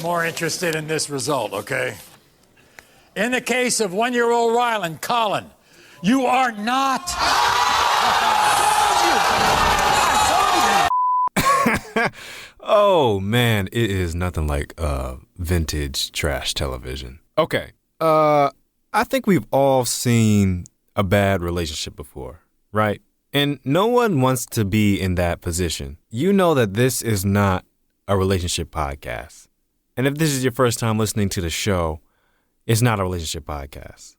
more interested in this result, okay? In the case of 1-year-old Rylan, Colin, you are not. Oh, man, it is nothing like vintage trash television. Okay, I think we've all seen a bad relationship before, right? And no one wants to be in that position. You know that this is not a relationship podcast. And if this is your first time listening to the show, it's not a relationship podcast.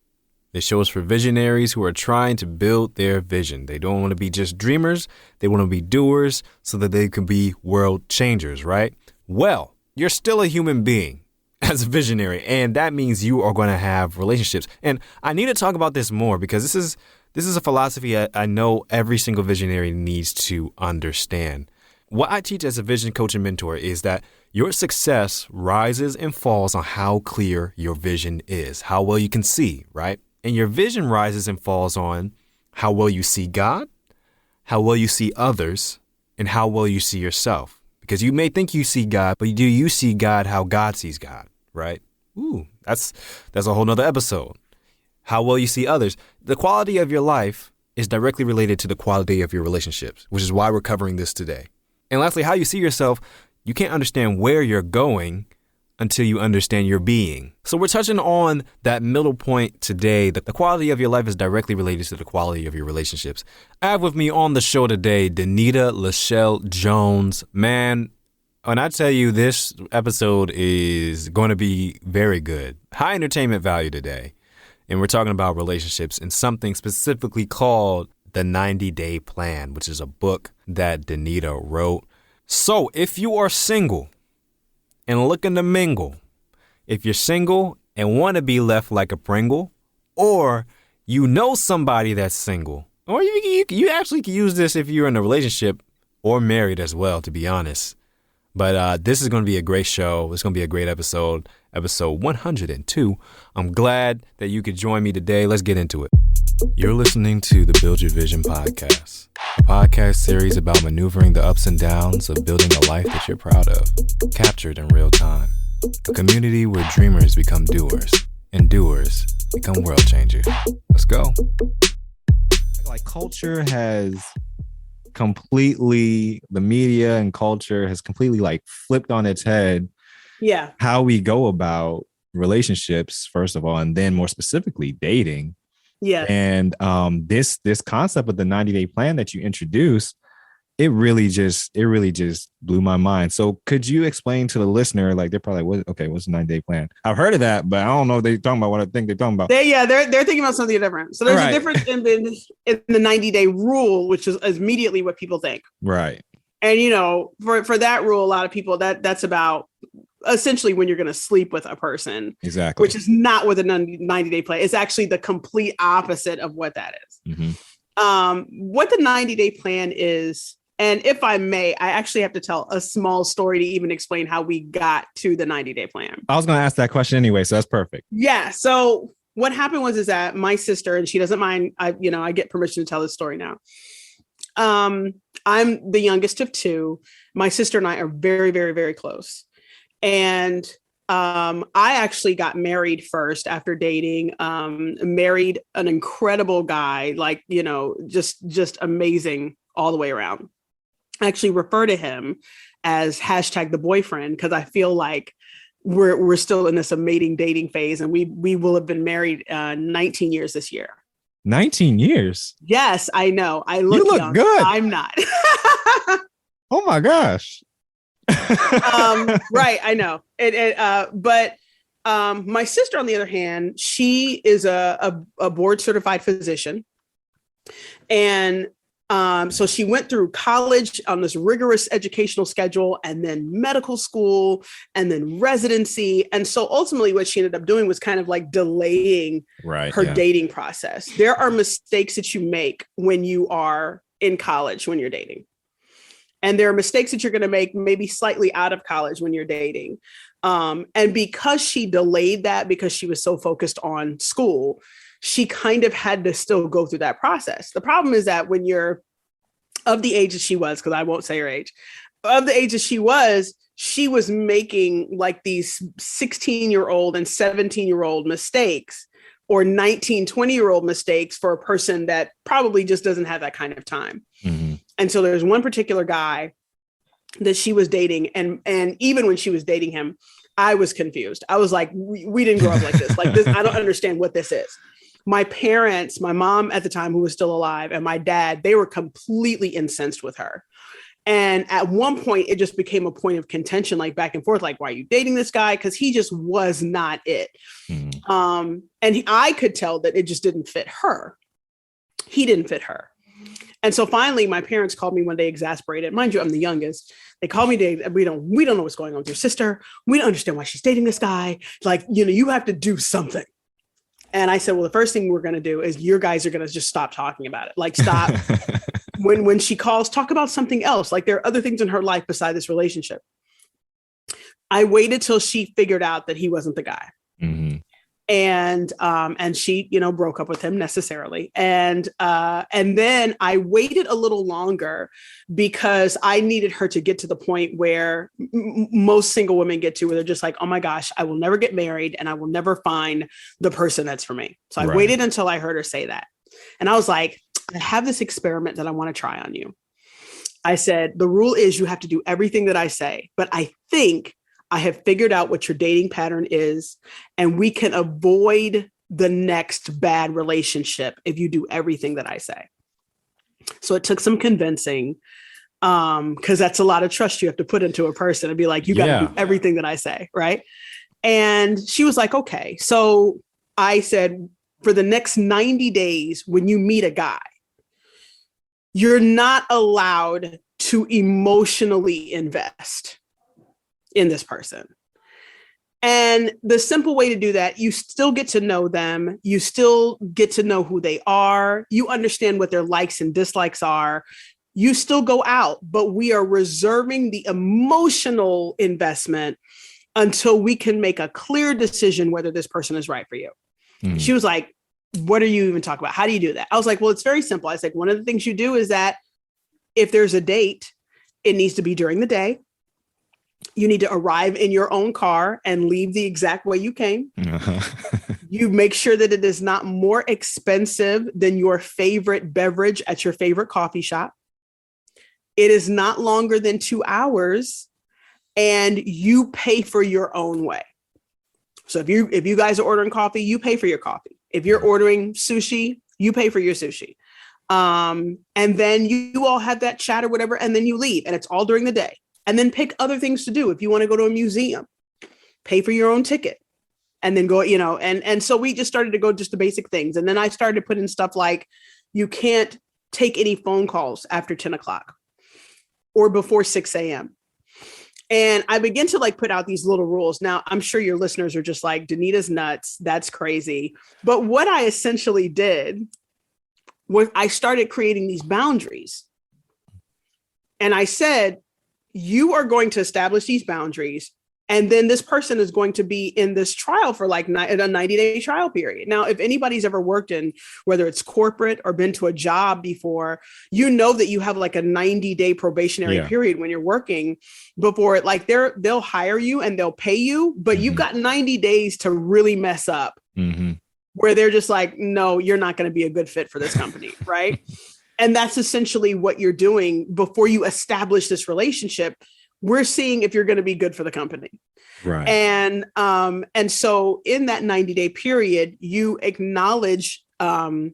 This show is for visionaries who are trying to build their vision. They don't want to be just dreamers. They want to be doers so that they can be world changers, right? Well, you're still a human being as a visionary, and that means you are going to have relationships. And I need to talk about this more because this is a philosophy I know every single visionary needs to understand. What I teach as a vision coach and mentor is that your success rises and falls on how clear your vision is, how well you can see, right? And your vision rises and falls on how well you see God, how well you see others, and how well you see yourself. Because you may think you see God, but do you see God how God sees God, right? Ooh, that's a whole nother episode. How well you see others. The quality of your life is directly related to the quality of your relationships, which is why we're covering this today. And lastly, how you see yourself, you can't understand where you're going until you understand your being. So we're touching on that middle point today, that the quality of your life is directly related to the quality of your relationships. I have with me on the show today, Danita LaShelle Jones. Man, when I tell you this episode is going to be very good, high entertainment value today. And we're talking about relationships and something specifically called the 90-Day Plan, which is a book that Danita wrote. So if you are single and looking to mingle, if you're single and want to be left like a Pringle, or you know somebody that's single, or you actually can use this if you're in a relationship or married as well, to be honest. But this is going to be a great show. It's going to be a great episode 102. I'm glad that you could join me today. Let's get into it. You're listening to the Build Your Vision podcast, a podcast series about maneuvering the ups and downs of building a life that you're proud of, captured in real time. A community where dreamers become doers and doers become world changers. Let's go. Like culture has completely, the media and culture has completely like flipped on its head. Yeah. How we go about relationships, first of all, and then more specifically dating. Yeah. And this concept of the 90-day plan that you introduced, it really just blew my mind. So could you explain to the listener, like they're probably like, what's the 90-day plan? I've heard of that, but I don't know if they're talking about what I think they're talking about. They're thinking about something different. So there's a difference in the 90-day rule, which is immediately what people think. Right. And for that rule, a lot of people that's about essentially when you're going to sleep with a person. Exactly. Which is not what the 90-day plan. It's actually the complete opposite of what that is. Mm-hmm. What the 90-day plan is, and if I may, I actually have to tell a small story to even explain how we got to the 90-day plan. I was going to ask that question anyway, so that's perfect. Yeah. So what happened is that my sister, and she doesn't mind, I get permission to tell this story now. I'm the youngest of two. My sister and I are very, very, very close. And I actually got married first after dating, married an incredible guy, like, just amazing all the way around. I actually refer to him as #the boyfriend because I feel like we're still in this amazing dating phase, and we will have been married 19 years this year. 19 years? Yes, I know. You look young. Good. I'm not. Oh my gosh. Right, I know. But my sister, on the other hand, she is a board certified physician, and so she went through college on this rigorous educational schedule, and then medical school, and then residency. And so ultimately what she ended up doing was kind of like delaying her dating process. There are mistakes that you make when you are in college, when you're dating. And there are mistakes that you're going to make maybe slightly out of college when you're dating. And because she delayed that, because she was so focused on school, she kind of had to still go through that process. The problem is that when you're of the age that she was, because I won't say her age, of the age that she she was making like these 16-year-old and 17-year-old mistakes, or 19, 20-year-old mistakes for a person that probably just doesn't have that kind of time. Mm-hmm. And so there's one particular guy that she was dating. And even when she was dating him, I was confused. I was like, we didn't grow up like this. Like this, I don't understand what this is. My parents, my mom at the time, who was still alive, and my dad, they were completely incensed with her. And at one point, it just became a point of contention, like back and forth, like, why are you dating this guy? Because he just was not it. Mm-hmm. I could tell that it just didn't fit her. He didn't fit her. And so finally, my parents called me one day, exasperated. Mind you, I'm the youngest. They called me, we don't know what's going on with your sister. We don't understand why she's dating this guy. Like, you have to do something. And I said, well, the first thing we're going to do is your guys are going to just stop talking about it. Like, stop. When she calls, talk about something else. Like, there are other things in her life beside this relationship. I waited till she figured out that he wasn't the guy. Mm-hmm. And she, broke up with him necessarily. And then I waited a little longer because I needed her to get to the point where most single women get to, where they're just like, oh my gosh, I will never get married and I will never find the person that's for me. So I waited until I heard her say that. And I was like, I have this experiment that I want to try on you. I said, the rule is you have to do everything that I say, but I think I have figured out what your dating pattern is, and we can avoid the next bad relationship if you do everything that I say. So it took some convincing, because that's a lot of trust you have to put into a person and be like, you got to do everything that I say, right? And she was like, okay. So I said, for the next 90 days, when you meet a guy, you're not allowed to emotionally invest in this person. And the simple way to do that, you still get to know them. You still get to know who they are. You understand what their likes and dislikes are. You still go out, but we are reserving the emotional investment until we can make a clear decision whether this person is right for you. Mm-hmm. She was like, what are you even talking about? How do you do that? I was like, well, it's very simple. I was like, one of the things you do is that if there's a date, it needs to be during the day. You need to arrive in your own car and leave the exact way you came. You make sure that it is not more expensive than your favorite beverage at your favorite coffee shop. It is not longer than 2 hours, and you pay for your own way. So if you guys are ordering coffee, you pay for your coffee. If you're ordering sushi, you pay for your sushi. And then you all have that chat or whatever, and then you leave, and it's all during the day. And then pick other things to do. If you want to go to a museum, pay for your own ticket, and then go, and so we just started to go just the basic things. And then I started to put in stuff like, you can't take any phone calls after 10 o'clock or before 6 a.m. And I begin to put out these little rules. Now, I'm sure your listeners are just like, Danita's nuts. That's crazy. But what I essentially did was I started creating these boundaries. And I said, you are going to establish these boundaries, and then this person is going to be in this trial for a 90-day trial period. Now, if anybody's ever worked in, whether it's corporate or been to a job before, you know that you have a 90-day probationary period when you're working before they'll hire you and they'll pay you, but you've got 90 days to really mess up, where they're just like, no, you're not going to be a good fit for this company, right? And that's essentially what you're doing before you establish this relationship. We're seeing if you're going to be good for the company. Right. And so in that 90-day period, you acknowledge the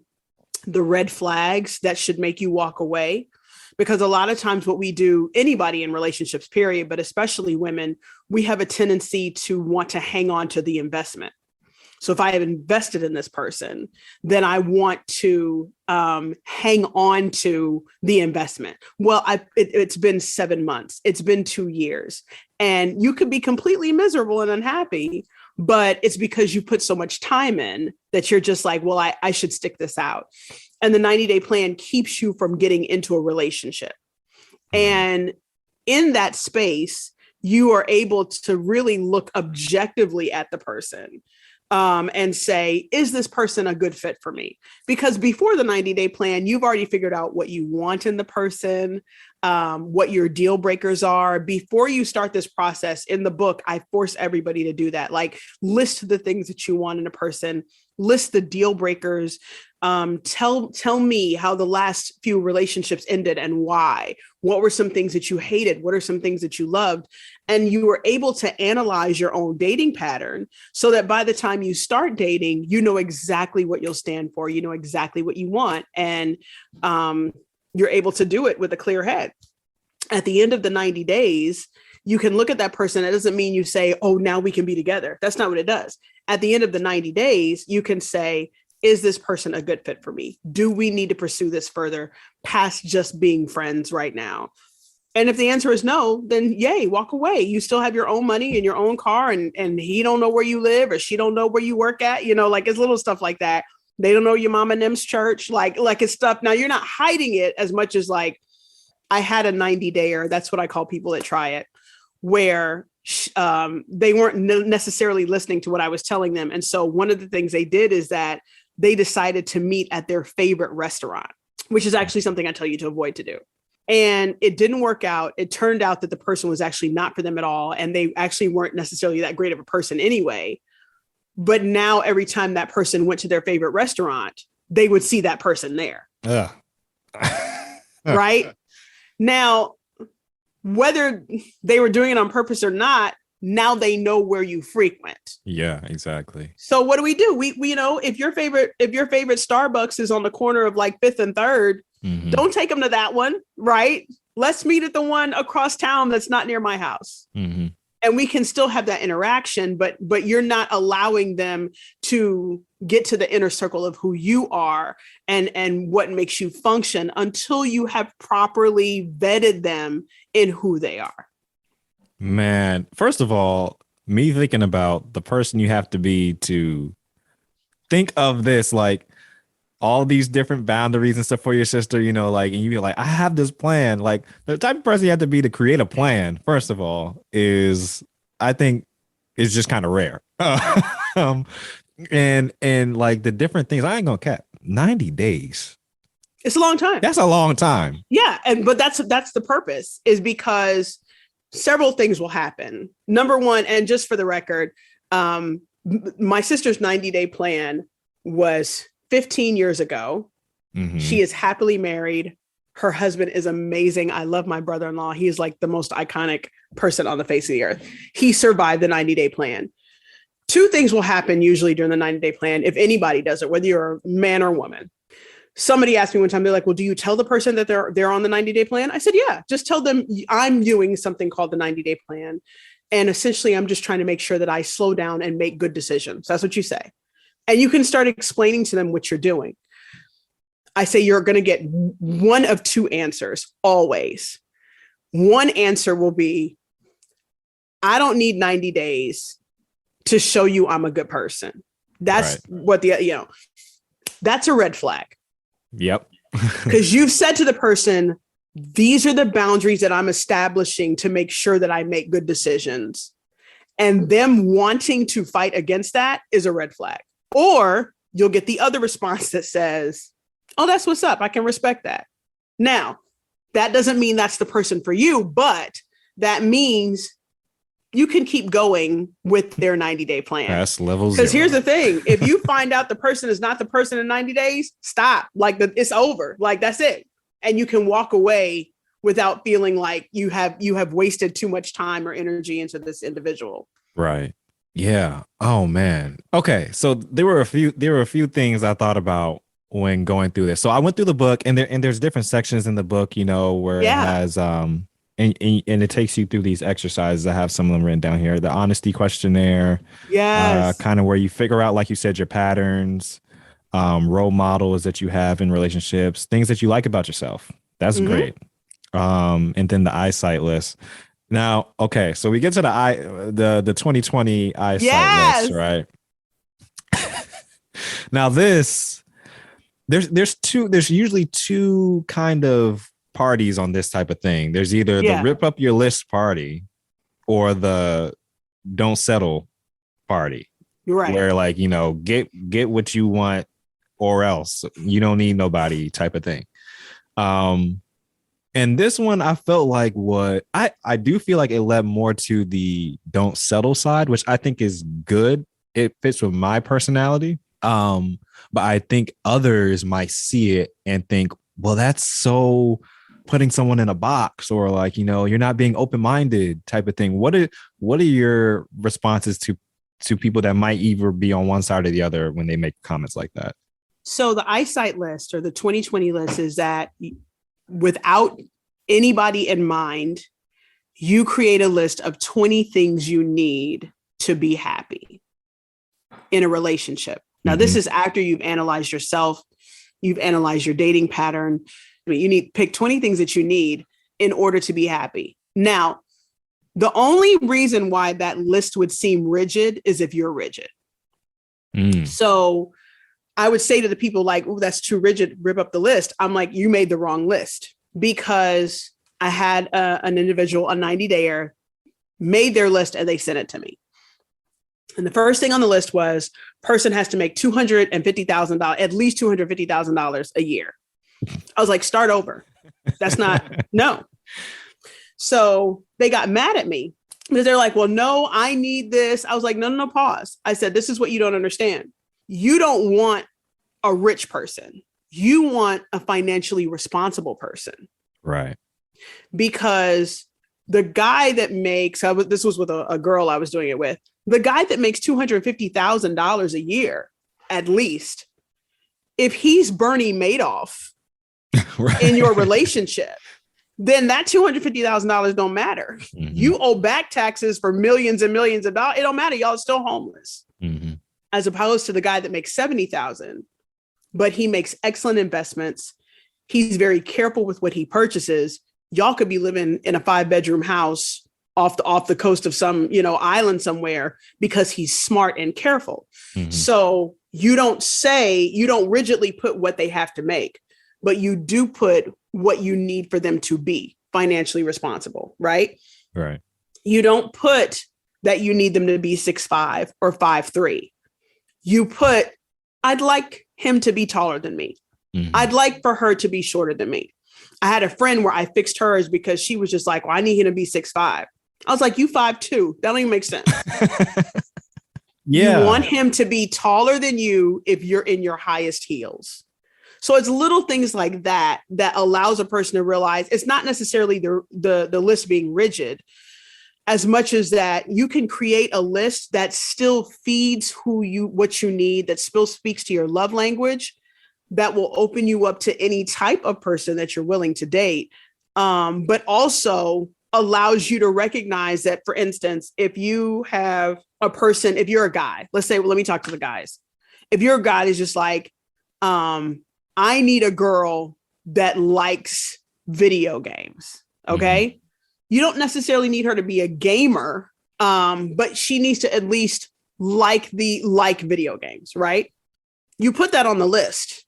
red flags that should make you walk away. Because a lot of times what we do, anybody in relationships, period, but especially women, we have a tendency to want to hang on to the investment. So if I have invested in this person, then I want to hang on to the investment. Well, it's been 7 months. It's been 2 years. And you could be completely miserable and unhappy, but it's because you put so much time in that you're just like, well, I should stick this out. And the 90-day plan keeps you from getting into a relationship. And in that space, you are able to really look objectively at the person. and say, is this person a good fit for me? Because before the 90-day plan, you've already figured out what you want in the person, what your deal breakers are. Before you start this process in the book, I force everybody to do that. Like, list the things that you want in a person, list the deal breakers. Tell me how the last few relationships ended and why. What were some things that you hated? What are some things that you loved? And you were able to analyze your own dating pattern so that by the time you start dating, you know exactly what you'll stand for. You know exactly what you want. And you're able to do it with a clear head. At the end of the 90 days, you can look at that person. It doesn't mean you say, oh, now we can be together. That's not what it does. At the end of the 90 days, you can say, is this person a good fit for me? Do we need to pursue this further past just being friends right now? And if the answer is no, then yay, walk away. You still have your own money and your own car, and he don't know where you live or she don't know where you work at. You know, like it's little stuff like that. They don't know your mama and them's church. Like it's stuff. Now you're not hiding it as much as like I had a 90-dayer. That's what I call people that try it, where they weren't necessarily listening to what I was telling them. And so one of the things they did is that they decided to meet at their favorite restaurant, which is actually something I tell you to avoid to do. And it didn't work out. It turned out that the person was actually not for them at all. And they actually weren't necessarily that great of a person anyway. But now every time that person went to their favorite restaurant, they would see that person there. Right? Now, whether they were doing it on purpose or not, now they know where you frequent. Yeah, exactly. So what do? We you know, if your favorite Starbucks is on the corner of like 5th and 3rd, don't take them to that one, right? Let's meet at the one across town that's not near my house. And we can still have that interaction, but you're not allowing them to get to the inner circle of who you are and what makes you function until you have properly vetted them in who they are. Man, first of all, me thinking about the person you have to be to think of this, like all these different boundaries and stuff for your sister, you know, like, and you be like, I have this plan. Like the type of person you have to be to create a plan, first of all, I think is just kind of rare. And like the different things, I ain't gonna cap 90 days. It's a long time. That's a long time. Yeah. But that's the purpose, is because several things will happen. Number one, and just for the record, my sister's 90-day plan was 15 years ago. She is happily married. Her husband is amazing. I love my brother-in-law. He is like the most iconic person on the face of the earth. He survived the 90-day plan. Two things will happen usually during the 90-day plan, if anybody does it, whether you're a man or woman. Somebody asked me one time, they're like, well, do you tell the person that they're on the 90-day plan? I said, yeah, just tell them I'm doing something called the 90-day plan. And essentially, I'm just trying to make sure that I slow down and make good decisions. That's what you say. And you can start explaining to them what you're doing. I say you're going to get one of two answers always. One answer will be, I don't need 90 days to show you I'm a good person. That's what that's a red flag. Yep. Because you've said to the person, these are the boundaries that I'm establishing to make sure that I make good decisions. And them wanting to fight against that is a red flag. Or you'll get the other response that says, oh, that's what's up. I can respect that. Now, that doesn't mean that's the person for you, but that means you can keep going with their 90-day plan. That's level 0. Because here's the thing. If you find out the person is not the person in 90 days, stop. Like it's over. Like that's it. And you can walk away without feeling like you have wasted too much time or energy into this individual. Right. Yeah. Oh man. Okay. So there were a few things I thought about when going through this. So I went through the book, and there's different sections in the book, you know, where it has and it takes you through these exercises. I have some of them written down here. The honesty questionnaire. Yes. Kind of where you figure out, like you said, your patterns, role models that you have in relationships, things that you like about yourself. That's great. And then the eyesight list. Now, okay, so we get to the 2020 eyesight list, right? Now there's usually two kind of parties on this type of thing. There's either the rip up your list party or the don't settle party. Right. where like, get what you want or else you don't need nobody type of thing. And this one I felt like I do feel like it led more to the don't settle side, which I think is good. It fits with my personality. But I think others might see it and think, well, that's so putting someone in a box, or like, you're not being open-minded type of thing. What are your responses to people that might either be on one side or the other when they make comments like that? So the eyesight list, or the 2020 list, is that without anybody in mind, you create a list of 20 things you need to be happy in a relationship. Now, this is after you've analyzed yourself, you've analyzed your dating pattern. You need pick 20 things that you need in order to be happy. Now, the only reason why that list would seem rigid is if you're rigid. So I would say to the people like, oh, that's too rigid, rip up the list. I'm like, you made the wrong list, because I had an individual, a 90-dayer, made their list and they sent it to me. And the first thing on the list was person has to make $250,000, at least $250,000 a year. I was like, start over. That's not, no. So they got mad at me because they're like, well, no, I need this. I was like, no, pause. I said, this is what you don't understand. You don't want a rich person. You want a financially responsible person. Right. Because the guy that makes, this was with a girl I was doing it with, the guy that makes $250,000 a year, at least, if he's Bernie Madoff Right. in your relationship, then that $250,000 don't matter. You owe back taxes for millions and millions of dollars. It don't matter. Y'all are still homeless. As opposed to the guy that makes $70,000, but he makes excellent investments. He's very careful with what he purchases. Y'all could be living in a 5-bedroom house off the coast of some, island somewhere, because he's smart and careful. So you don't rigidly put what they have to make, but you do put what you need for them to be financially responsible, right? Right. You don't put that you need them to be 6'5" or 5'3". You put, I'd like him to be taller than me. I'd like for her to be shorter than me. I had a friend where I fixed hers because she was just like, well, I need him to be 6'5". I was like, you 5'2". That don't even make sense. Yeah. You want him to be taller than you if you're in your highest heels. So it's little things like that that allows a person to realize it's not necessarily the list being rigid, as much as that you can create a list that still feeds what you need, that still speaks to your love language, that will open you up to any type of person that you're willing to date, but also allows you to recognize that, for instance, if you have a person, if you're a guy, let's say, well, let me talk to the guys. If you're a guy that's just like, I need a girl that likes video games. Okay. You don't necessarily need her to be a gamer, but she needs to at least like video games, right? You put that on the list,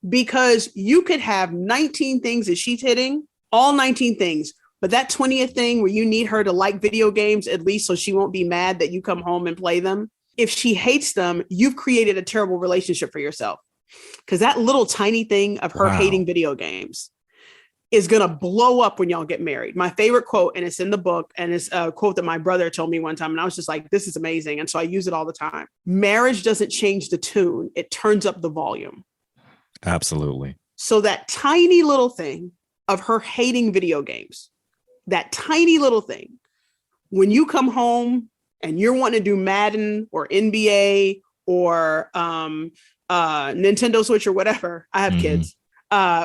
because you could have 19 things that she's hitting, all 19 things, but that 20th thing where you need her to like video games, at least so she won't be mad that you come home and play them. If she hates them, you've created a terrible relationship for yourself, because that little tiny thing of her hating video games is going to blow up when y'all get married. My favorite quote, and it's in the book, and it's a quote that my brother told me one time, and I was just like, this is amazing. And so I use it all the time. Marriage doesn't change the tune. It turns up the volume. Absolutely. So that tiny little thing of her hating video games, that tiny little thing, when you come home and you're wanting to do Madden or NBA or Nintendo Switch or whatever, I have kids.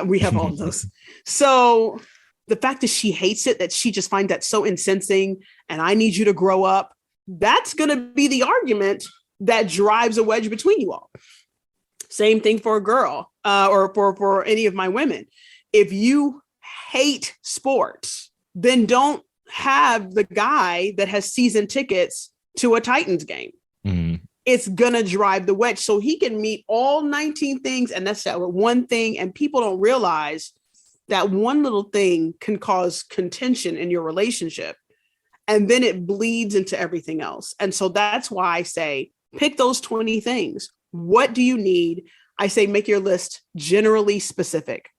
We have all of those. So the fact that she hates it, that she just finds that so incensing, and I need you to grow up, that's going to be the argument that drives a wedge between you all. Same thing for a girl or for any of my women. If you hate sports, then don't have the guy that has season tickets to a Titans game. It's going to drive the wedge. So he can meet all 19 things, and that's that one thing. And people don't realize that one little thing can cause contention in your relationship, and then it bleeds into everything else. And so that's why I say Pick those 20 things. What do you need? I say make your list generally specific.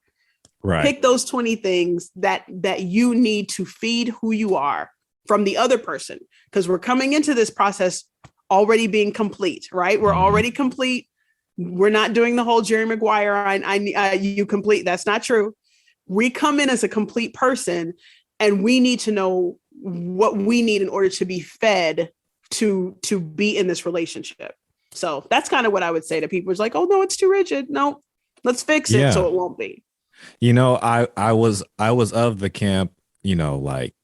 Right. Pick those 20 things that you need to feed who you are from the other person, because we're coming into this process already being complete, right? We're already complete. We're not doing the whole Jerry Maguire, you complete. That's not true. We come in as a complete person, and we need to know what we need in order to be fed to be in this relationship. So that's kind of what I would say to people. It's like, oh no, it's too rigid. No, let's fix it so it won't be. You know, I was of the camp, you know, like,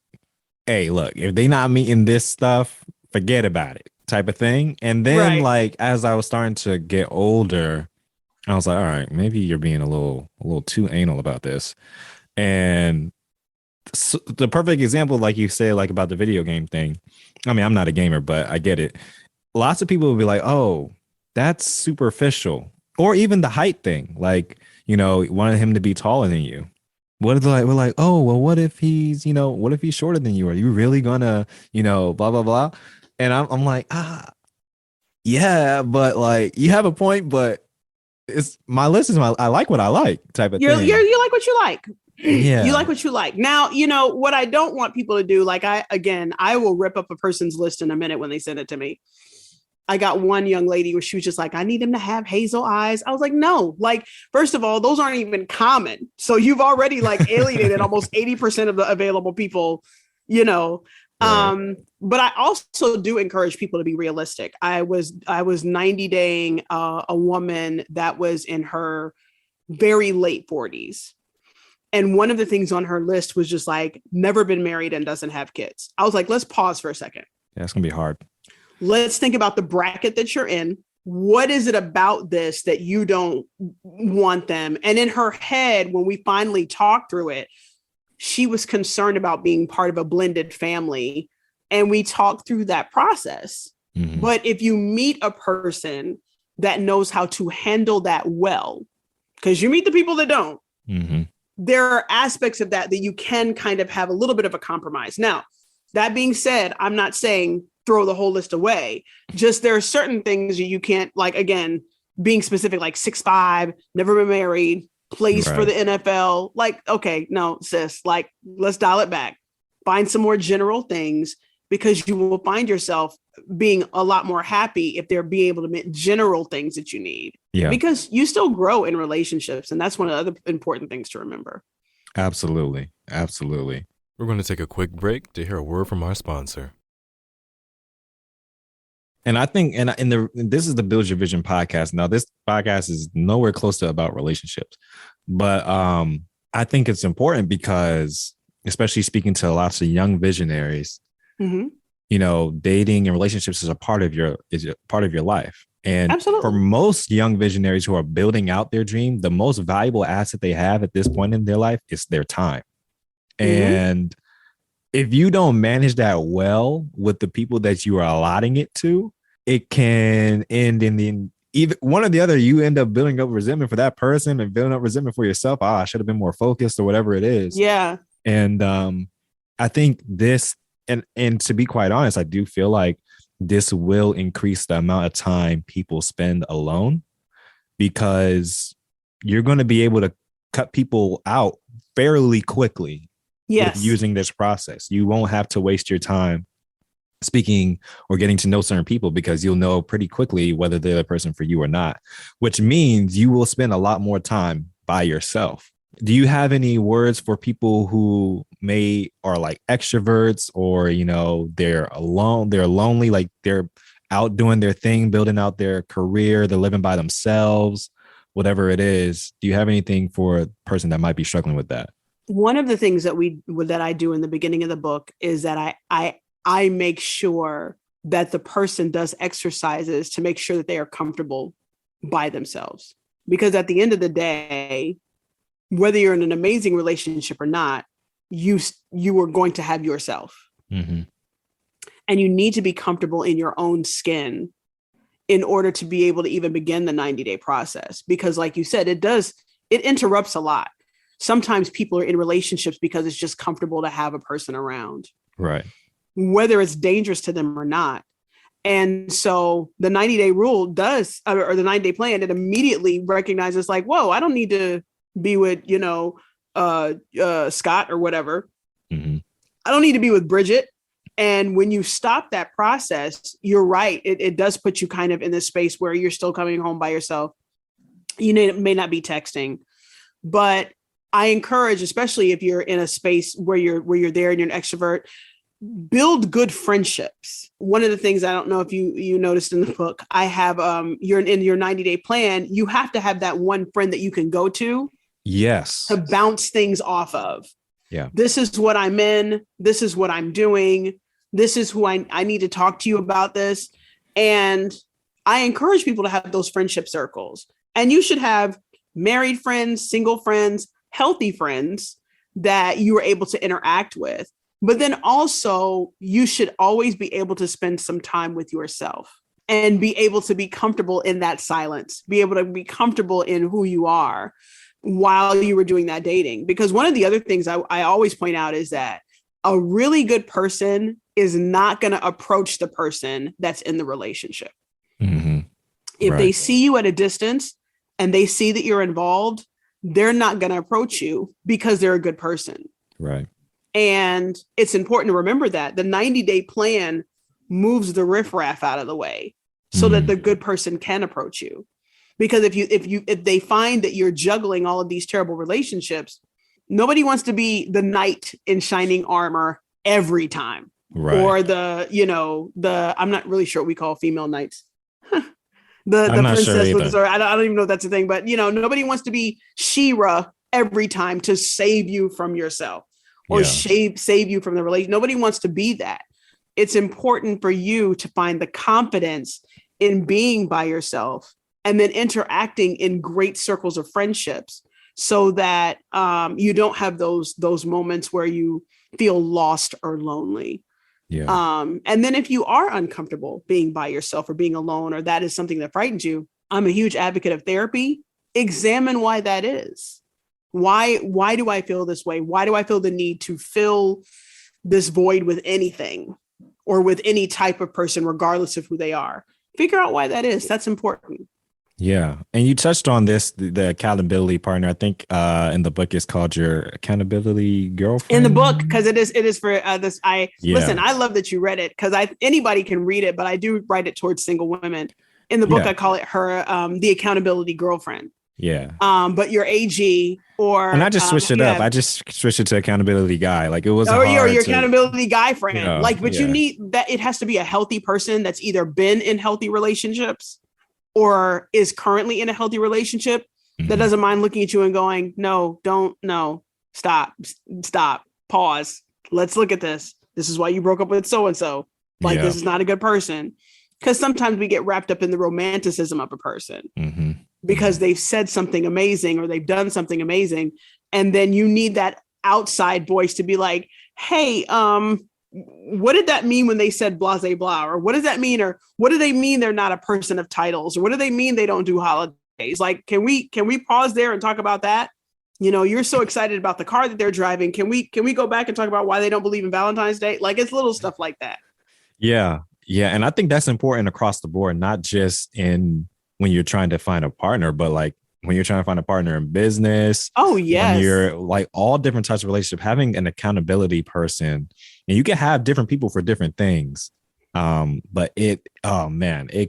hey, look, if they not meeting this stuff, forget about it type of thing. And then like, as I was starting to get older, I was like, all right, maybe you're being a little too anal about this. And so the perfect example, like you say, like about the video game thing. I mean, I'm not a gamer, but I get it. Lots of people will be like, oh, that's superficial. Or even the height thing. Like, you know, wanted him to be taller than you. What if we're like, oh, well, what if he's shorter than you? Are you really gonna, you know, blah, blah, blah. And I'm like, yeah, but like, you have a point, but it's my list is I like what I like type of thing. You like what you like. Yeah. You like what you like. Now, you know, what I don't want people to do, like I will rip up a person's list in a minute when they send it to me. I got one young lady where she was just like, I need him to have hazel eyes. I was like, no, like, first of all, those aren't even common. So you've already like alienated almost 80% of the available people, you know. Right. But I also do encourage people to be realistic. I was 90-daying a woman that was in her very late 40s. And one of the things on her list was just like, never been married and doesn't have kids. I was like, let's pause for a second. Yeah, it's going to be hard. Let's think about the bracket that you're in. What is it about this that you don't want them? And in her head, when we finally talked through it, she was concerned about being part of a blended family. And we talked through that process. Mm-hmm. But if you meet a person that knows how to handle that well, because you meet the people that don't, mm-hmm. there are aspects of that you can kind of have a little bit of a compromise. Now, that being said, I'm not saying throw the whole list away. Just there are certain things you can't, like, again, being specific, like 6'5", never been married, plays for the NFL. Like, okay, no, sis, like, let's dial it back. Find some more general things, because you will find yourself being a lot more happy if they're being able to make general things that you need. Yeah. Because you still grow in relationships. And that's one of the other important things to remember. Absolutely. Absolutely. We're going to take a quick break to hear a word from our sponsor. And I think, this is the Build Your Vision podcast. Now, this podcast is nowhere close to about relationships, but I think it's important because, especially speaking to lots of young visionaries, mm-hmm. you know, dating and relationships is a part of your life. And absolutely. For most young visionaries who are building out their dream, the most valuable asset they have at this point in their life is their time. Mm-hmm. And if you don't manage that well with the people that you are allotting it to, it can end in either one or the other. You end up building up resentment for that person and building up resentment for yourself. I should have been more focused or whatever it is. Yeah. And I think this, and to be quite honest, I do feel like this will increase the amount of time people spend alone, because you're going to be able to cut people out fairly quickly. Yes. With using this process. You won't have to waste your time speaking or getting to know certain people, because you'll know pretty quickly whether they're the person for you or not, which means you will spend a lot more time by yourself. Do you have any words for people who are like extroverts, or, you know, they're alone, they're lonely, like they're out doing their thing, building out their career, they're living by themselves, whatever it is? Do you have anything for a person that might be struggling with that? One of the things that I do in the beginning of the book is that I make sure that the person does exercises to make sure that they are comfortable by themselves. Because at the end of the day, whether you're in an amazing relationship or not, you are going to have yourself. Mm-hmm. And you need to be comfortable in your own skin in order to be able to even begin the 90-day process. Because like you said, it interrupts a lot. Sometimes people are in relationships because it's just comfortable to have a person around. Right. Whether it's dangerous to them or not. And so the 90-day rule does, or the 90-day plan, it immediately recognizes like, whoa, I don't need to be with, Scott or whatever. Mm-hmm. I don't need to be with Bridget. And when you stop that process, you're right. It does put you kind of in this space where you're still coming home by yourself. You may not be texting, but I encourage, especially if you're in a space where you're there and you're an extrovert, build good friendships. One of the things, I don't know if you noticed in the book, I have you're in your 90-day plan, you have to have that one friend that you can go to. Yes. To bounce things off of. Yeah. This is what I'm in. This is what I'm doing. This is who I need to talk to you about this. And I encourage people to have those friendship circles. And you should have married friends, single friends, healthy friends that you are able to interact with. But then also, you should always be able to spend some time with yourself and be able to be comfortable in that silence, be able to be comfortable in who you are while you were doing that dating. Because one of the other things I always point out is that a really good person is not going to approach the person that's in the relationship. Mm-hmm. If they see you at a distance and they see that you're involved, they're not going to approach you because they're a good person. Right. And it's important to remember that the 90-day plan moves the riffraff out of the way so that the good person can approach you. Because if they find that you're juggling all of these terrible relationships, nobody wants to be the knight in shining armor every time. Right. Or I'm not really sure what we call female knights. the princess, or I don't even know if that's a thing, but nobody wants to be She-Ra every time to save you from yourself or save you from the relation. Nobody wants to be that. It's important for you to find the confidence in being by yourself and then interacting in great circles of friendships so that you don't have those moments where you feel lost or lonely. Yeah. And then if you are uncomfortable being by yourself or being alone, or that is something that frightens you, I'm a huge advocate of therapy. Examine why that is. Why do I feel this way? Why do I feel the need to fill this void with anything or with any type of person, regardless of who they are? Figure out why that is. That's important. Yeah. And you touched on this, the accountability partner. I think in the book it's called your accountability girlfriend. In the book, because it is for this. Listen, I love that you read it because anybody can read it, but I do write it towards single women. In the book, I call it her the accountability girlfriend. Yeah. But your AG and I just switched it up. I just switched it to accountability guy. Like it wasn't hard your accountability guy friend. You yeah. need that. It has to be a healthy person that's either been in healthy relationships or is currently in a healthy relationship that doesn't mind looking at you and going, no, don't, no, stop, pause. Let's look at this. This is why you broke up with so-and-so. This is not a good person. Because sometimes we get wrapped up in the romanticism of a person because they've said something amazing or they've done something amazing. And then you need that outside voice to be like, hey, what did that mean when they said blah, blah, blah? Or what does that mean? Or what do they mean they're not a person of titles? Or what do they mean they don't do holidays? Like, can we pause there and talk about that? You're so excited about the car that they're driving. Can we go back and talk about why they don't believe in Valentine's Day? Like, it's little stuff like that. Yeah. Yeah. And I think that's important across the board, not just when you're trying to find a partner, but like when you're trying to find a partner in business. Oh, yes. When you're like all different types of relationship, having an accountability person, and you can have different people for different things. But it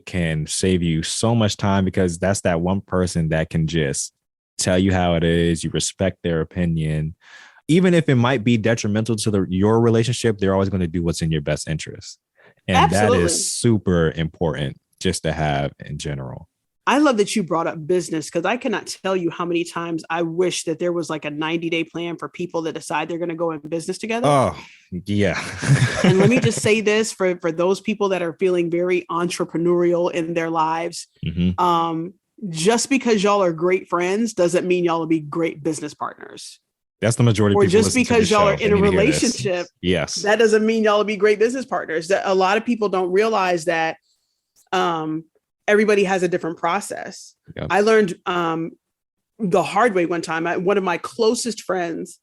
can save you so much time because that's that one person that can just tell you how it is. You respect their opinion. Even if it might be detrimental to your relationship, they're always going to do what's in your best interest. And Absolutely. That is super important just to have in general. I love that you brought up business because I cannot tell you how many times I wish that there was like a 90-day plan for people that decide they're going to go in business together. Oh, yeah. And let me just say this for those people that are feeling very entrepreneurial in their lives. Just because y'all are great friends doesn't mean y'all will be great business partners. That's the majority of people. Or just because y'all are in a relationship, yes, that doesn't mean y'all will be great business partners. That a lot of people don't realize that everybody has a different process. Yep. I learned the hard way one time. One of my closest friends,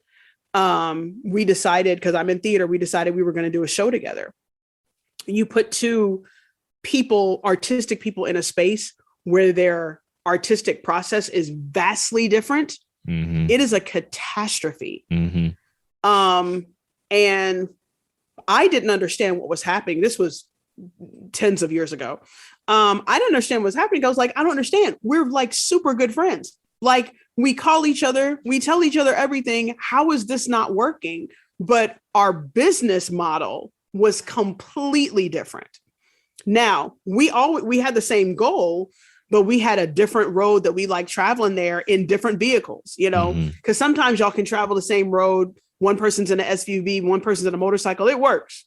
we decided, because I'm in theater, we decided we were going to do a show together. You put two artistic people in a space where their artistic process is vastly different, it is a catastrophe. And I didn't understand what was happening. This was tens of years ago. I didn't understand what was happening. I was like, I don't understand. We're like super good friends. Like, we call each other, we tell each other everything. How is this not working? But our business model was completely different. Now, we had the same goal, but we had a different road that we like traveling there in different vehicles, you know, because sometimes y'all can travel the same road. One person's in an SUV, one person's in a motorcycle. It works.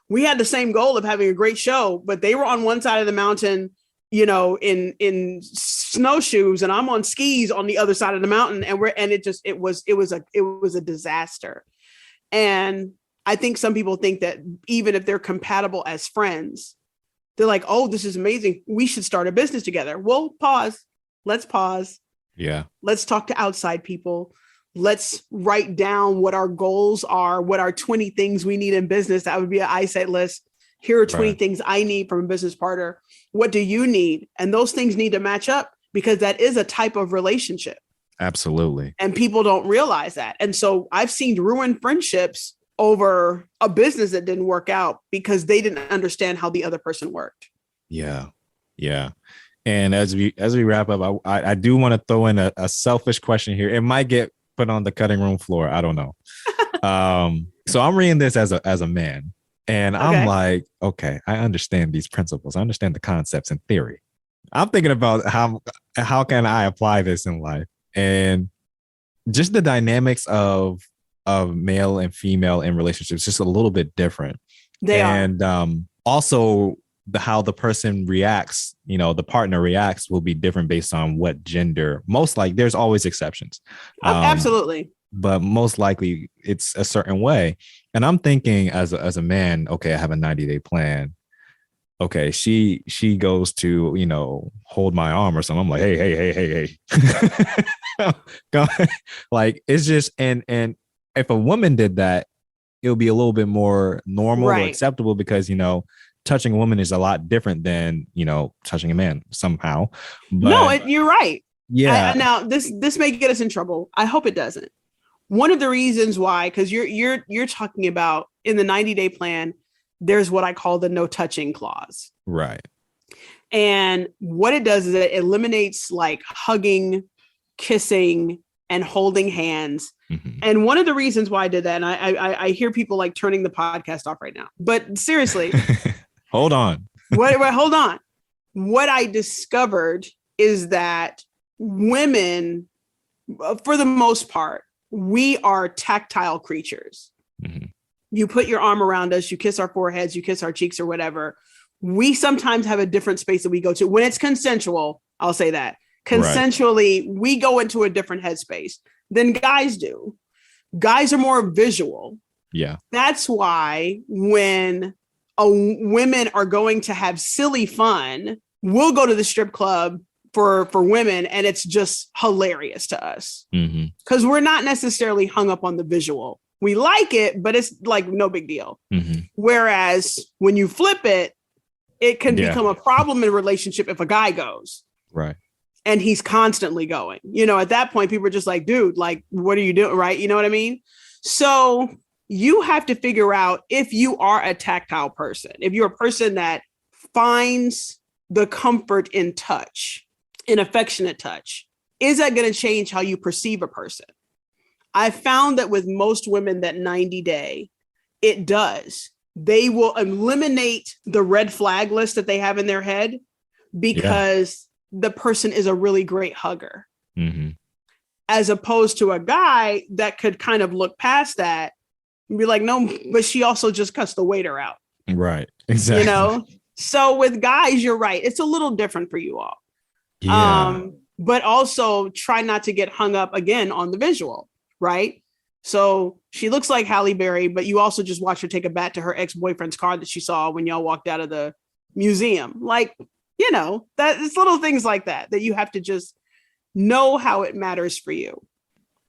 We had the same goal of having a great show, but they were on one side of the mountain, you know, in snowshoes, and I'm on skis on the other side of the mountain. And it was a disaster. And I think some people think that even if they're compatible as friends, they're like, oh, this is amazing, we should start a business together. Well, pause. Let's pause. Yeah. Let's talk to outside people. Let's write down what our goals are, what are 20 things we need in business. That would be an eyesight list. Here are 20 things I need from a business partner. What do you need? And those things need to match up, because that is a type of relationship. Absolutely. And people don't realize that. And so I've seen ruined friendships over a business that didn't work out because they didn't understand how the other person worked. Yeah. Yeah. And as we wrap up, I do want to throw in a selfish question here. It might get put on the cutting room floor. I don't know. So I'm reading this as a man, and I'm like, okay, I understand these principles. I understand the concepts and theory. I'm thinking about how can I apply this in life, and just the dynamics of male and female in relationships, just a little bit different. They are. And also how the person reacts, you know, the partner reacts will be different based on what gender. Most like there's always exceptions. Absolutely. But most likely it's a certain way. And I'm thinking as a man, okay, I have a 90-day plan. Okay, she goes to, you know, hold my arm or something. I'm like, hey. Like, it's just, and if a woman did that, it would be a little bit more normal or acceptable, because, you know, touching a woman is a lot different than, you know, touching a man somehow. But, no, you're right. Yeah. Now this may get us in trouble. I hope it doesn't. One of the reasons why, because you're talking about in the 90-day plan, there's what I call the no touching clause. Right. And what it does is it eliminates like hugging, kissing, and holding hands. And one of the reasons why I did that, and I hear people like turning the podcast off right now, but seriously, hold on. Hold on. What I discovered is that women, for the most part, we are tactile creatures. You put your arm around us, you kiss our foreheads, you kiss our cheeks or whatever. We sometimes have a different space that we go to when it's consensual. I'll say that consensually, we go into a different headspace than guys do. Guys are more visual. Yeah. That's why when women are going to have silly fun, we'll go to the strip club for women, and it's just hilarious to us because we're not necessarily hung up on the visual. We like it, but it's like no big deal. Whereas when you flip it, it can become a problem in a relationship if a guy goes. Right. And he's constantly going. You know, at that point, people are just like, dude, like, what are you doing? Right. You know what I mean? So you have to figure out if you are a tactile person, if you're a person that finds the comfort in touch, in affectionate touch, is that going to change how you perceive a person? I found that with most women that 90-day, it does. They will eliminate the red flag list that they have in their head because the person is a really great hugger. As opposed to a guy that could kind of look past that and be like, no, but she also just cussed the waiter out. Right. Exactly. You know? So with guys, you're right. It's a little different for you all. Yeah. But also try not to get hung up again on the visual, right? So she looks like Halle Berry, but you also just watch her take a bat to her ex-boyfriend's car that she saw when y'all walked out of the museum. Like, you know, that it's little things like that you have to just know how it matters for you.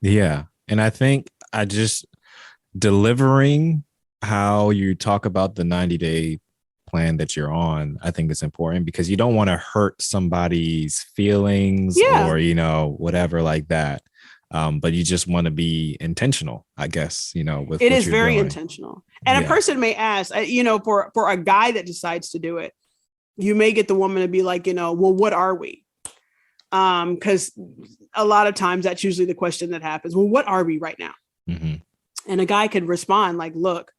Yeah. And I think I just delivering how you talk about the 90-day plan that you're on, I think it's important because you don't want to hurt somebody's feelings Yeah. or, whatever like that. But you just want to be intentional, I guess, with it what is you're very doing. intentional. And Yeah. a person may ask, for a guy that decides to do it, you may get the woman to be like, well, what are we? Because a lot of times that's usually the question that happens. Well, what are we right now? Mm-hmm. And a guy could respond like, look,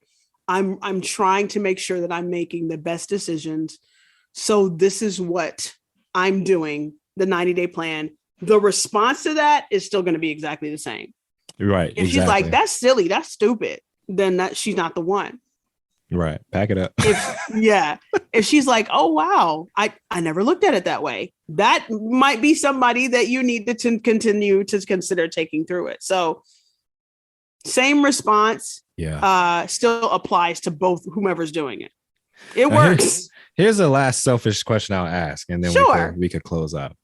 I'm trying to make sure that I'm making the best decisions. So this is what I'm doing, the 90-day plan. The response to that is still going to be exactly the same. Right. If she's like, that's silly, that's stupid, then she's not the one. Right. Pack it up. If she's like, oh, wow, I never looked at it that way. That might be somebody that you need to continue to consider taking through it. So same response still applies to both whomever's doing it. It works. Here's the last selfish question I'll ask, and then we could close out.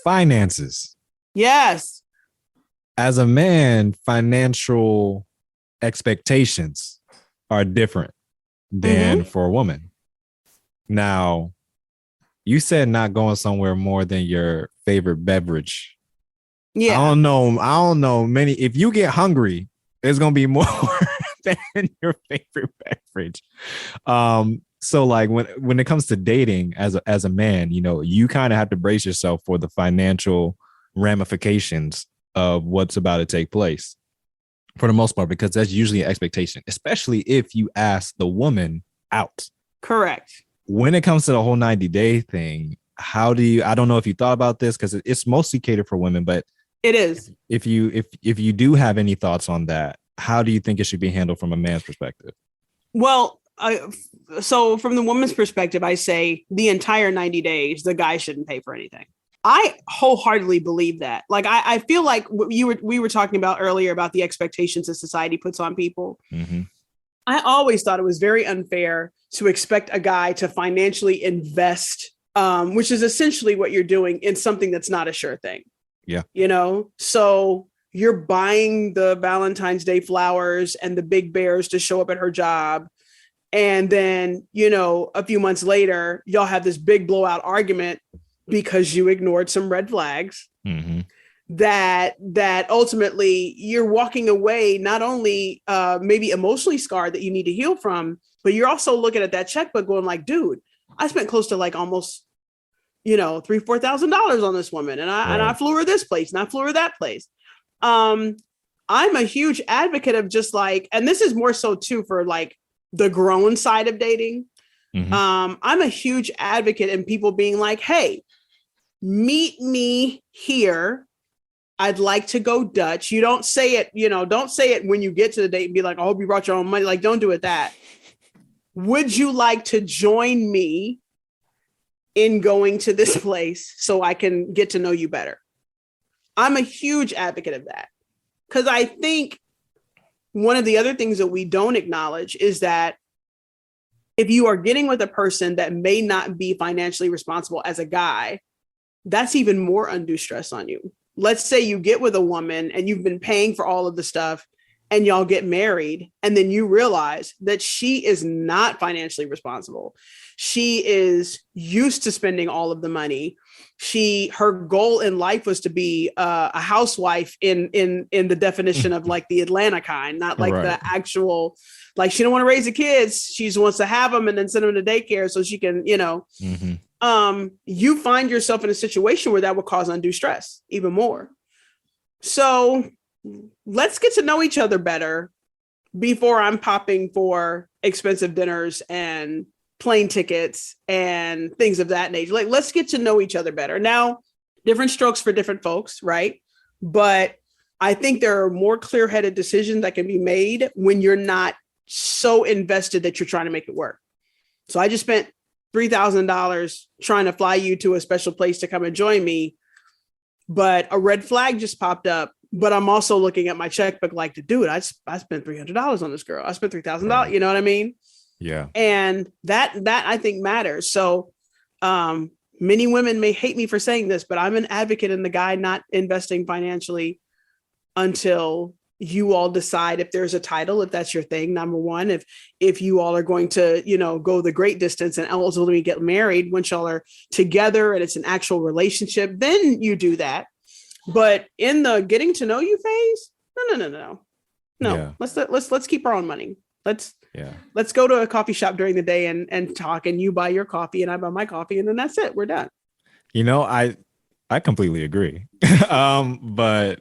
Finances. Yes. As a man, financial expectations are different than for a woman. Now, you said not going somewhere more than your favorite beverage. Yeah. I don't know many. If you get hungry, it's gonna be more than your favorite beverage. So like when it comes to dating as a man, you kind of have to brace yourself for the financial ramifications of what's about to take place for the most part, because that's usually an expectation, especially if you ask the woman out. Correct. When it comes to the whole 90-day thing, I don't know if you thought about this because it's mostly catered for women, but it is. If you do have any thoughts on that, how do you think it should be handled from a man's perspective? Well, so from the woman's perspective, I say the entire 90 days, the guy shouldn't pay for anything. I wholeheartedly believe that. Like, I feel like we were talking about earlier about the expectations that society puts on people. Mm-hmm. I always thought it was very unfair to expect a guy to financially invest, which is essentially what you're doing in something that's not a sure thing. Yeah. So you're buying the Valentine's Day flowers and the big bears to show up at her job. And then, a few months later, y'all have this big blowout argument because you ignored some red flags. Mm-hmm. That ultimately you're walking away, not only maybe emotionally scarred that you need to heal from, but you're also looking at that checkbook going like, dude, I spent close to like almost, $3,000-4,000 on this woman. And I flew her this place and I flew her that place. I'm a huge advocate of just like, and this is more so too for like the grown side of dating. Mm-hmm. I'm a huge advocate in people being like, hey, meet me here. I'd like to go Dutch. You don't say it, don't say it when you get to the date and be like, I hope you brought your own money. Like, don't do it that. Would you like to join me in going to this place so I can get to know you better? I'm a huge advocate of that. Because I think one of the other things that we don't acknowledge is that if you are getting with a person that may not be financially responsible as a guy, that's even more undue stress on you. Let's say you get with a woman and you've been paying for all of the stuff and y'all get married, and then you realize that she is not financially responsible. She is used to spending all of the money. Her goal in life was to be a housewife in the definition of like the Atlanta kind, not like the actual, like she don't want to raise the kids. She just wants to have them and then send them to daycare so she can, Mm-hmm. You find yourself in a situation where that will cause undue stress even more. So let's get to know each other better before I'm popping for expensive dinners and plane tickets and things of that nature. Like, let's get to know each other better. Now, different strokes for different folks, right? But I think there are more clear-headed decisions that can be made when you're not so invested that you're trying to make it work. So I just spent $3,000 trying to fly you to a special place to come and join me, but a red flag just popped up. But I'm also looking at my checkbook like, dude, I spent $300 on this girl. I spent $3,000. Right. You know what I mean? Yeah. And that I think matters. So many women may hate me for saying this, but I'm an advocate in the guy not investing financially until, you all decide if there's a title, if that's your thing, number one, if you all are going to, go the great distance and ultimately get married once y'all are together and it's an actual relationship, then you do that. But in the getting to know you phase, no. Yeah. Let's keep our own money. Let's go to a coffee shop during the day and talk, and you buy your coffee and I buy my coffee, and then that's it. We're done. I completely agree. But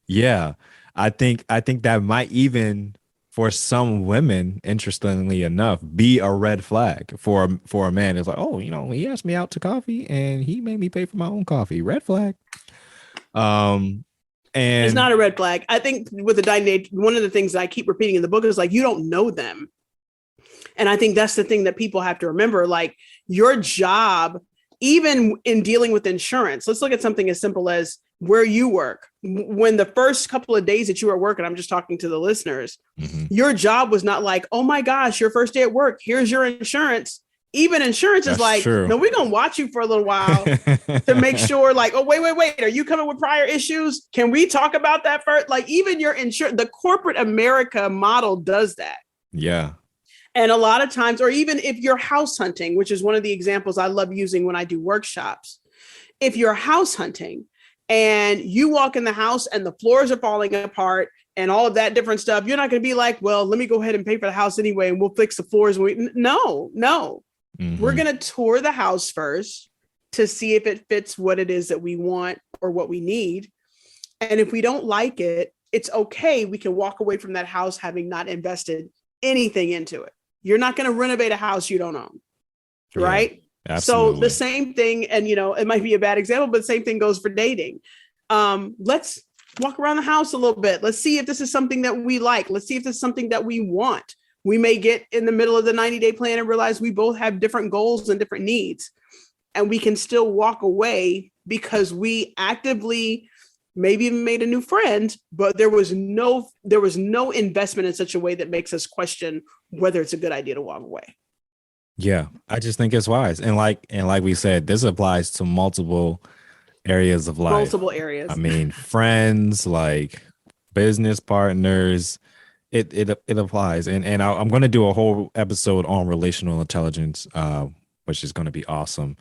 yeah, I think that might even, for some women, interestingly enough, be a red flag for a man. It's like, oh, he asked me out to coffee and he made me pay for my own coffee. Red flag. And it's not a red flag. I think with the dynamic, one of the things that I keep repeating in the book is like, you don't know them. And I think that's the thing that people have to remember. Like, your job, even in dealing with insurance, let's look at something as simple as where you work. When the first couple of days that you were working, I'm just talking to the listeners, your job was not like, oh my gosh, your first day at work, here's your insurance. Even insurance is like, no, we're going to watch you for a little while to make sure, like, oh, wait, are you coming with prior issues? Can we talk about that first? Like, even your insurance, the corporate America model does that. Yeah. And a lot of times, or even if you're house hunting, which is one of the examples I love using when I do workshops. If you're house hunting and you walk in the house and the floors are falling apart and all of that different stuff, you're not going to be like, well, let me go ahead and pay for the house anyway, and we'll fix the floors. No. We're going to tour the house first to see if it fits what it is that we want or what we need. And if we don't like it, it's okay. We can walk away from that house having not invested anything into it. You're not going to renovate a house you don't own. Yeah, right? absolutely. So the same thing, and it might be a bad example, but the same thing goes for dating. Let's walk around the house a little bit. Let's see if this is something that we like. Let's see if this is something that we want. We may get in the middle of the 90-day plan and realize we both have different goals and different needs. And we can still walk away because we actively maybe even made a new friend, but there was no investment in such a way that makes us question whether it's a good idea to walk away. Yeah, I just think it's wise. And like we said, this applies to multiple areas of life. Multiple areas. I mean, friends, like business partners, it applies. And I'm going to do a whole episode on relational intelligence, which is going to be awesome.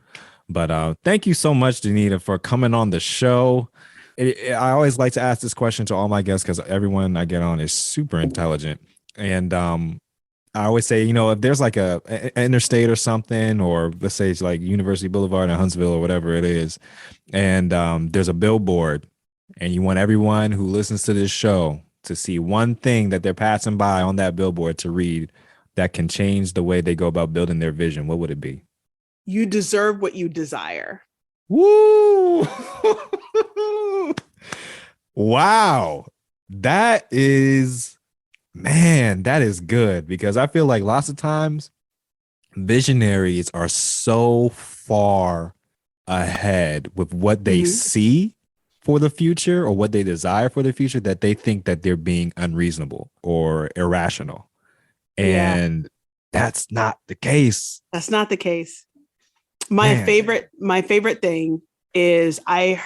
But thank you so much, Danita, for coming on the show. I always like to ask this question to all my guests because everyone I get on is super intelligent. And I always say, if there's like a interstate or something, or let's say it's like University Boulevard in Huntsville or whatever it is, and there's a billboard, and you want everyone who listens to this show to see one thing that they're passing by on that billboard to read that can change the way they go about building their vision, what would it be? You deserve what you desire. Woo! Wow. That is good, because I feel like lots of times visionaries are so far ahead with what they see for the future or what they desire for the future that they think that they're being unreasonable or irrational. And that's not the case. That's not the case. My favorite thing is I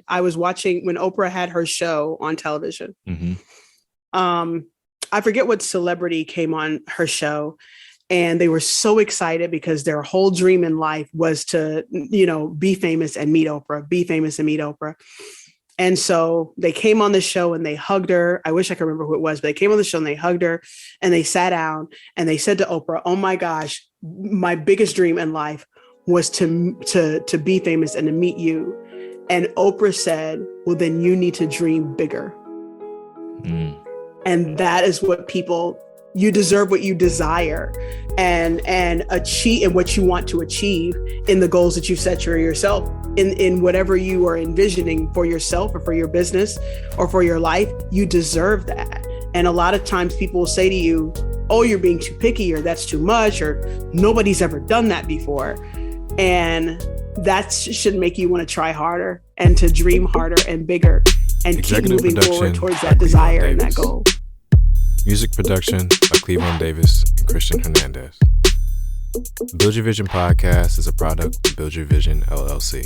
was watching when Oprah had her show on television. I forget what celebrity came on her show, and they were so excited because their whole dream in life was to, be famous and meet Oprah, And so they came on the show and they hugged her. I wish I could remember who it was, but they came on the show and they hugged her and they sat down and they said to Oprah, "Oh my gosh, my biggest dream in life was to be famous and to meet you." And Oprah said, "Well, then you need to dream bigger." And that is what you deserve what you desire and achieve, and what you want to achieve in the goals that you set for yourself, in whatever you are envisioning for yourself or for your business or for your life. You deserve that. And a lot of times people will say to you, "Oh, you're being too picky," or "That's too much," or "Nobody's ever done that before." And that should make you want to try harder and to dream harder and bigger and Executive keep moving forward towards by that desire Cleavon and that Davis. goal. Music production by Cleavon Davis and Christian Hernandez. The Build Your Vision podcast is a product of Build Your Vision, LLC.